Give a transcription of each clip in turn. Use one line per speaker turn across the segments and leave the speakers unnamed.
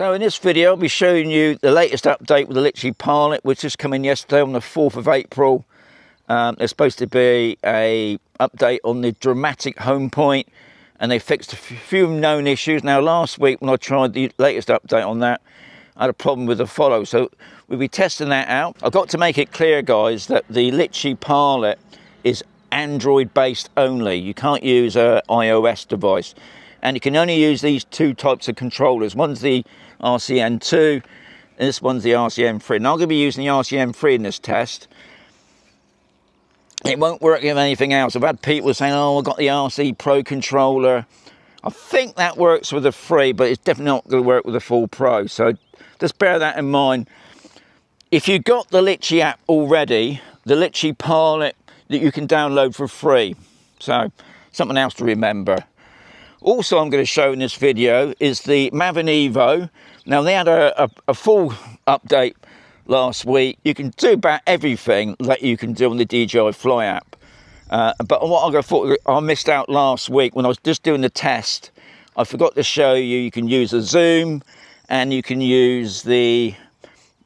So in this video I'll be showing you the latest update with the Litchi Pilot, which just came in yesterday on the 4th of April. There's supposed to be a update on the dramatic home point, and they fixed a few known issues. Now last week when I tried the latest update on that, I had a problem with the follow, so we'll be testing that out. I've got to make it clear, guys, that the Litchi Pilot is Android based only. You can't use an iOS device, and you can only use these two types of controllers. One's the RCN2 and this one's the RCN3. Now I'm going to be using the RCN3 in this test. It won't work with anything else. I've had people saying, oh, I've got the RC Pro controller. I think that works with the 3, but it's definitely not going to work with the full Pro, so just bear that in mind. If you've got the Litchi app already, the Litchi Pilot that you can download for free, so something else to remember. Also I'm going to show in this video is the Mavic Evo. Now they had a full update last week. You can do about everything that you can do on the DJI Fly app. But what I thought I missed out last week when I was just doing the test, I forgot to show you, you can use the zoom and you can use the,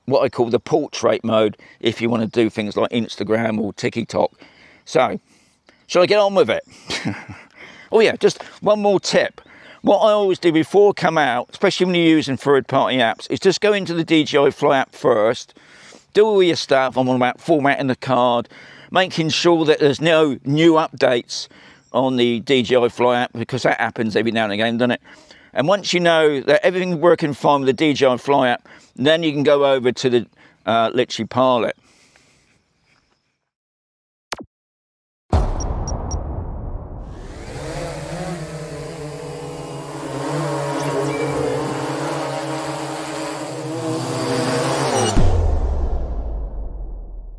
what I call the portrait mode, if you want to do things like Instagram or TikTok. So, shall I get on with it? Oh yeah, just one more tip. What I always do before I come out, especially when you're using third-party apps, is just go into the DJI Fly app first, do all your stuff. I'm on about formatting the card, making sure that there's no new updates on the DJI Fly app, because that happens every now and again, doesn't it? And once you know that everything's working fine with the DJI Fly app, then you can go over to the Litchi Pilot.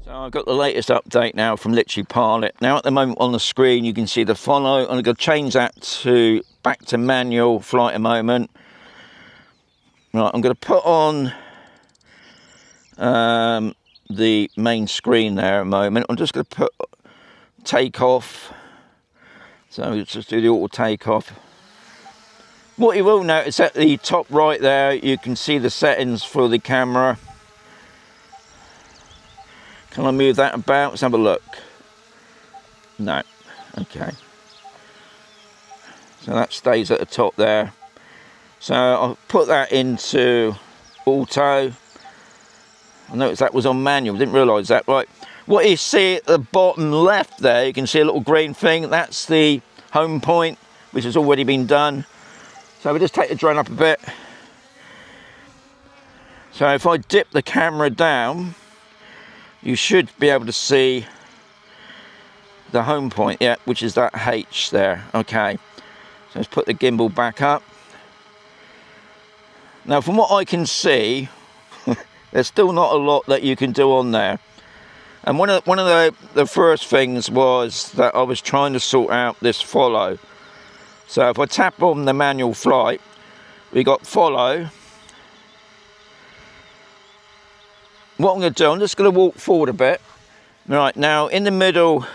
I've got the latest update now from Litchi Pilot. Now at the moment on the screen you can see the follow. I'm going to change that to back to manual flight a moment. Right, I'm going to put on the main screen there a moment. I'm just going to put takeoff. So let's just do the auto takeoff. What you will notice at the top right there, you can see the settings for the camera. Can I move that about? Let's have a look. No. Okay. So that stays at the top there. So I'll put that into auto. I noticed that was on manual. Didn't realise that. Right. What you see at the bottom left there, you can see a little green thing. That's the home point, which has already been done. So we'll just take the drone up a bit. So if I dip the camera down, you should be able to see the home point, yeah, which is that H there. Okay, so let's put the gimbal back up. Now from what I can see, there's still not a lot that you can do on there. And one of the first things was that I was trying to sort out this follow. So if I tap on the manual flight, we got follow. What I'm going to do, I'm just going to walk forward a bit. Right, now in the middle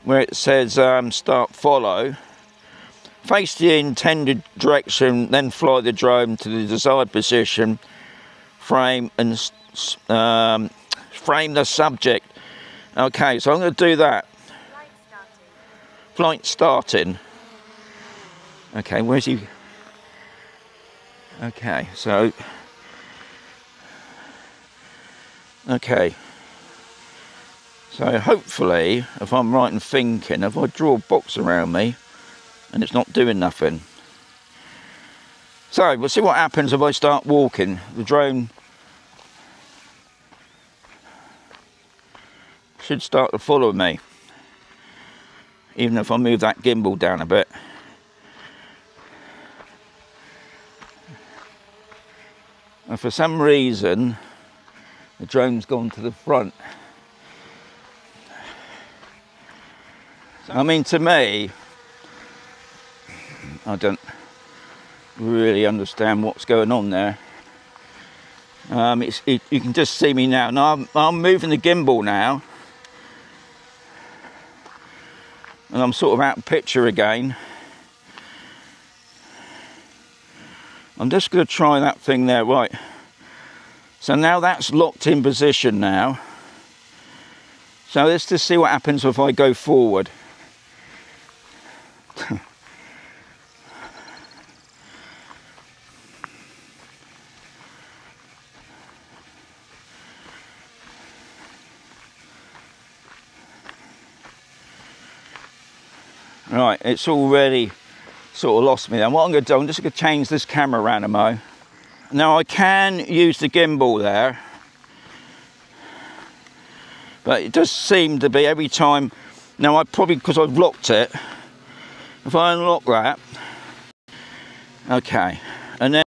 where it says start follow, face the intended direction, then fly the drone to the desired position, frame and frame the subject. Okay, so I'm going to do that. Flight starting. Okay, where's he? Okay, so okay, so hopefully, if I'm right in thinking, if I draw a box around me and it's not doing nothing. So we'll see what happens if I start walking. The drone should start to follow me, even if I move that gimbal down a bit. And for some reason the drone's gone to the front. I mean, to me, I don't really understand what's going on there. You can just see me now. Now I'm moving the gimbal now, and I'm sort of out of picture again. I'm just going to try that thing there. Right, so now that's locked in position now. So let's just see what happens if I go forward. Right, it's already sort of lost me then. What I'm going to do, I'm just going to change this camera around a mo. Now I can use the gimbal there, but it does seem to be every time. Now I probably, because I've locked it, if I unlock that, okay, and then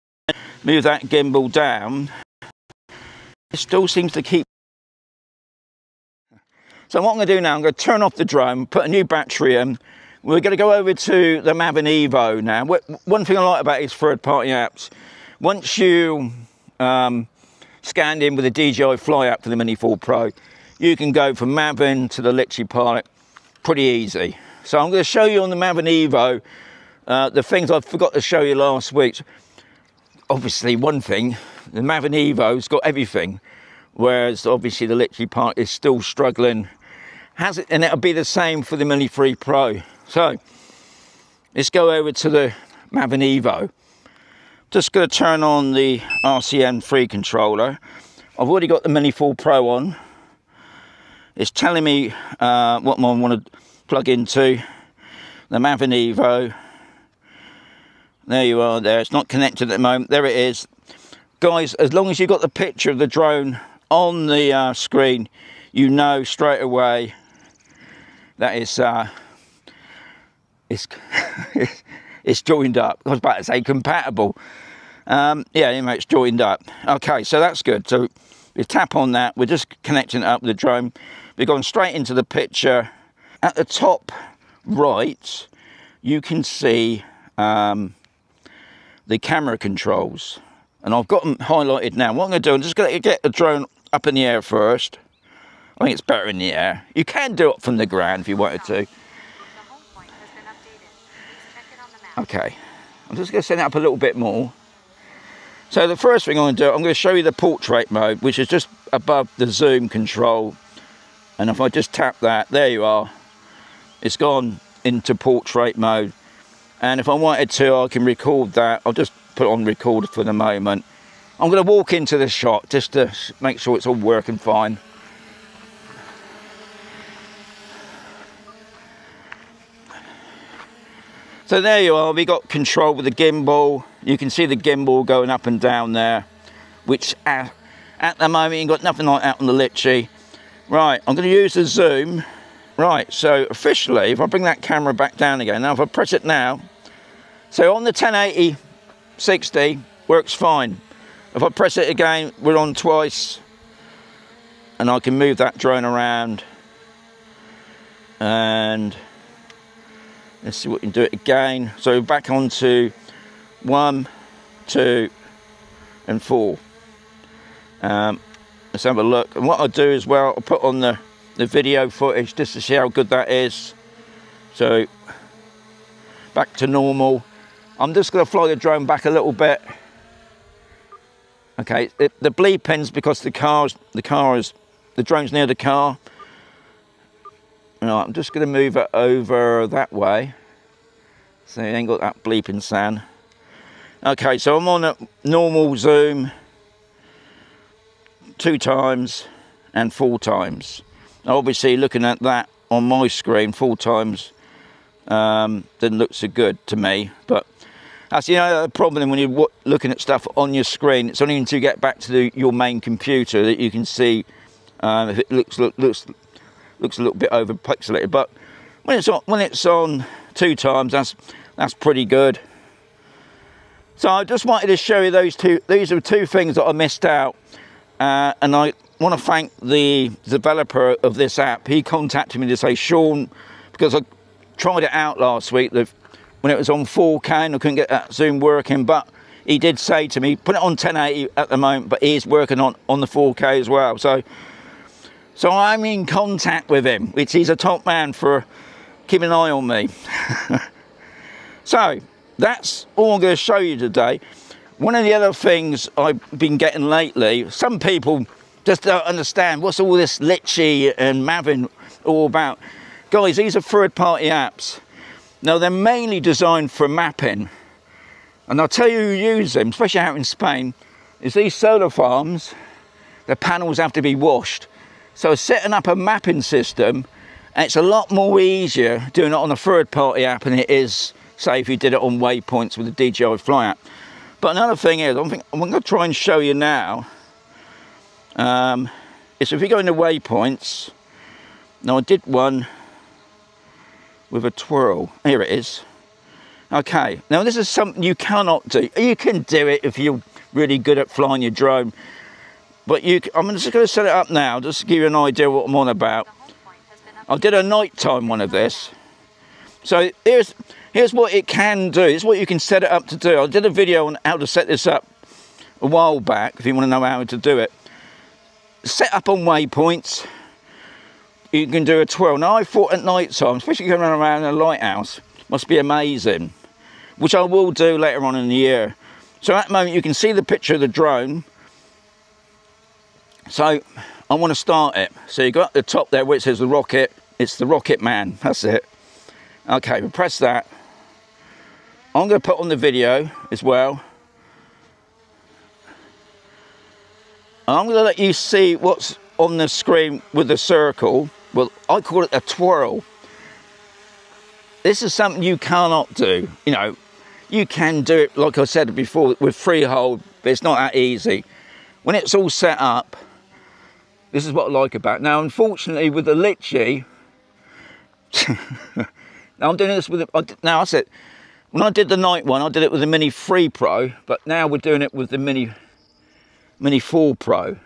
move that gimbal down, it still seems to keep. So what I'm going to do now, I'm going to turn off the drone, put a new battery in. We're going to go over to the Mavic Evo now. One thing I like about his third-party apps, once you scanned in with the DJI Fly app for the Mini 4 Pro, you can go from Mavic to the Litchi Pilot pretty easy. So I'm going to show you on the Mavic Evo the things I forgot to show you last week. Obviously, one thing, the Mavic Evo's got everything, whereas obviously the Litchi Pilot is still struggling. Has it, and it'll be the same for the Mini 3 Pro. So let's go over to the Mavic Evo. Just going to turn on the RCN 3 controller. I've already got the Mini 4 Pro on. It's telling me what I want to plug into. The Mavic Evo. There you are there. It's not connected at the moment. There it is. Guys, as long as you've got the picture of the drone on the screen, you know straight away that it's joined up. I was about to say compatible. Yeah, anyway, it's joined up. Okay, so that's good. So we tap on that. We're just connecting it up with the drone. We've gone straight into the picture. At the top right, you can see the camera controls. And I've got them highlighted now. What I'm going to do, I'm just going to get the drone up in the air first. I think it's better in the air. You can do it from the ground if you wanted to. Okay, I'm just going to set it up a little bit more. So the first thing I'm going to do, I'm going to show you the portrait mode, which is just above the zoom control. And if I just tap that, there you are. It's gone into portrait mode. And if I wanted to, I can record that. I'll just put on record for the moment. I'm going to walk into the shot just to make sure it's all working fine. So there you are, we got control with the gimbal. You can see the gimbal going up and down there, which at the moment you've got nothing like that on the Litchi. Right, I'm going to use the zoom. Right, so officially, if I bring that camera back down again, now if I press it now, so on the 1080 60 works fine. If I press it again, we're on twice, and I can move that drone around, and let's see what we can do it again. So back onto 1, 2, and 4. Let's have a look. And what I'll do as well, I'll put on the video footage just to see how good that is. So back to normal. I'm just going to fly the drone back a little bit. Okay, the bleeping's because the drone's near the car. Right, I'm just going to move it over that way, so you ain't got that bleeping sound. Okay, so I'm on a normal zoom 2 times and 4 times. Obviously, looking at that on my screen 4 times didn't look so good to me, but that's the problem when you're looking at stuff on your screen. It's only until you get back to your main computer that you can see if it looks a little bit over pixelated, but when it's on 2 times, that's pretty good. So I just wanted to show you those two. These are 2 things that I missed out, and I want to thank the developer of this app. He contacted me to say, Sean, because I tried it out last week when it was on 4K and I couldn't get that zoom working, but he did say to me, put it on 1080 at the moment, but he is working on the 4K as well. So I'm in contact with him, which he's a top man for keeping an eye on me. So that's all I'm going to show you today. One of the other things I've been getting lately, some people just don't understand what's all this Litchi and Maven all about. Guys, these are third-party apps. Now, they're mainly designed for mapping. And I'll tell you who use them, especially out in Spain, is these solar farms. The panels have to be washed. So setting up a mapping system, and it's a lot more easier doing it on a third-party app than it is, say, if you did it on Waypoints with the DJI Fly app. But another thing is, I'm going to try and show you now, is if you go into Waypoints, now I did one with a twirl. Here it is. Okay, now this is something you cannot do. You can do it if you're really good at flying your drone. But I'm just going to set it up now, just to give you an idea of what I'm on about. I did a nighttime one of this. So here's what it can do. It's what you can set it up to do. I did a video on how to set this up a while back, if you want to know how to do it. Set up on Waypoints. You can do a twirl. Now I thought at night time, especially going around a lighthouse, must be amazing. Which I will do later on in the year. So at the moment you can see the picture of the drone. So I want to start it. So you got at the top there where it says the rocket. It's the Rocket Man. That's it. Okay, we'll press that. I'm going to put on the video as well. And I'm going to let you see what's on the screen with the circle. Well, I call it a twirl. This is something you cannot do. You know, you can do it, like I said before, with freehold, but it's not that easy. When it's all set up, this is what I like about it. Now, unfortunately, with the Litchi, now I'm doing this with now I said, when I did the night one, I did it with the Mini 3 Pro, but now we're doing it with the Mini 4 Pro.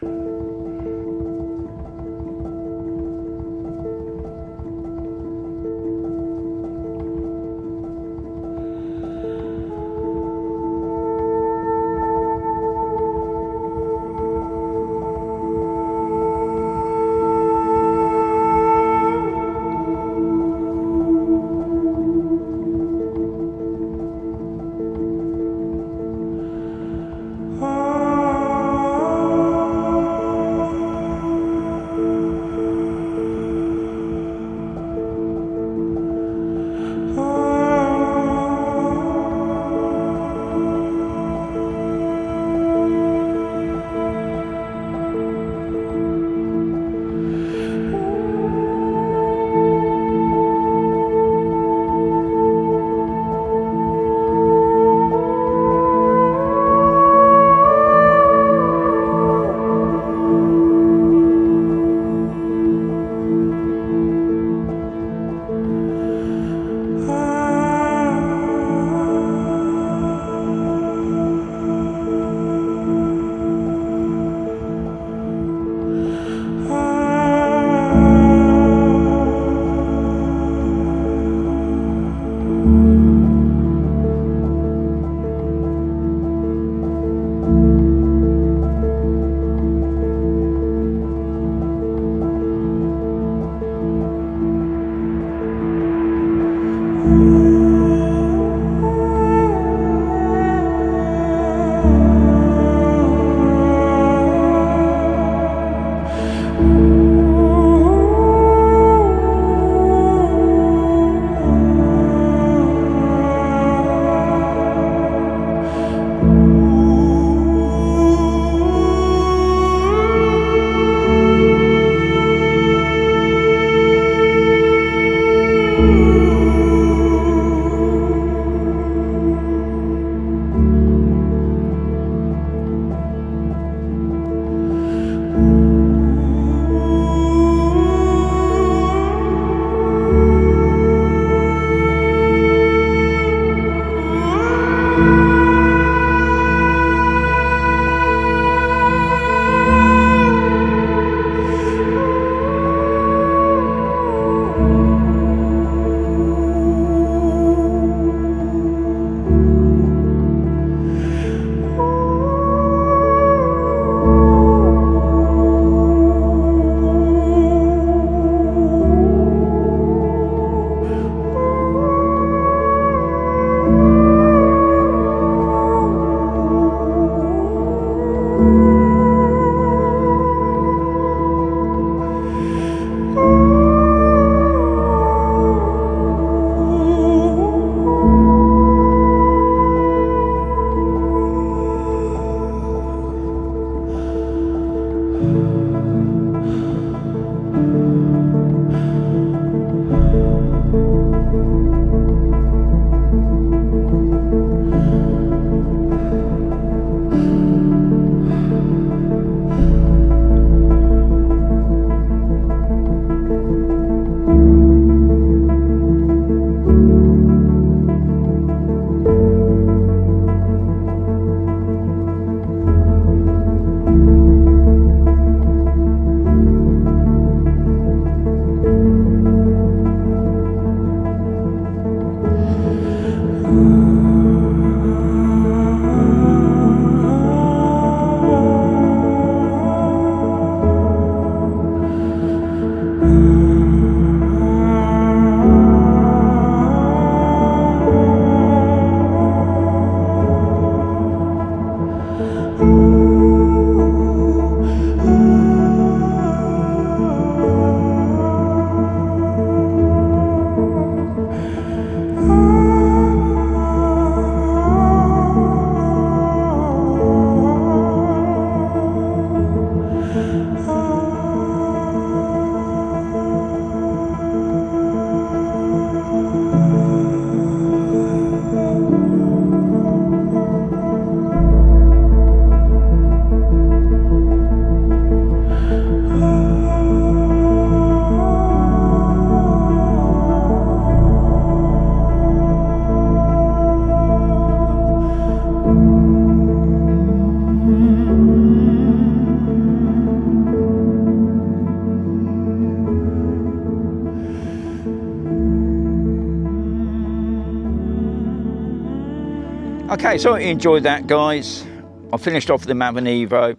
Okay, so I hope you enjoyed that, guys. I finished off the Mavic Evo.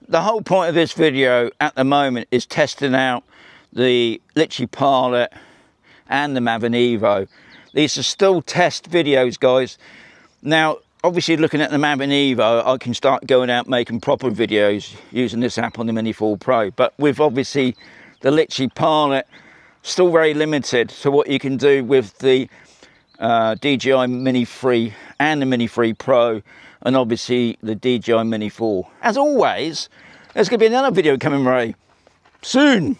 The whole point of this video at the moment is testing out the Litchi Pilot and the Mavic Evo. These are still test videos, guys. Now, obviously looking at the Mavic Evo, I can start going out making proper videos using this app on the Mini 4 Pro. But with obviously the Litchi Pilot, still very limited to what you can do with the DJI Mini 3 and the Mini 3 Pro, and obviously the DJI Mini 4. As always, there's going to be another video coming very soon.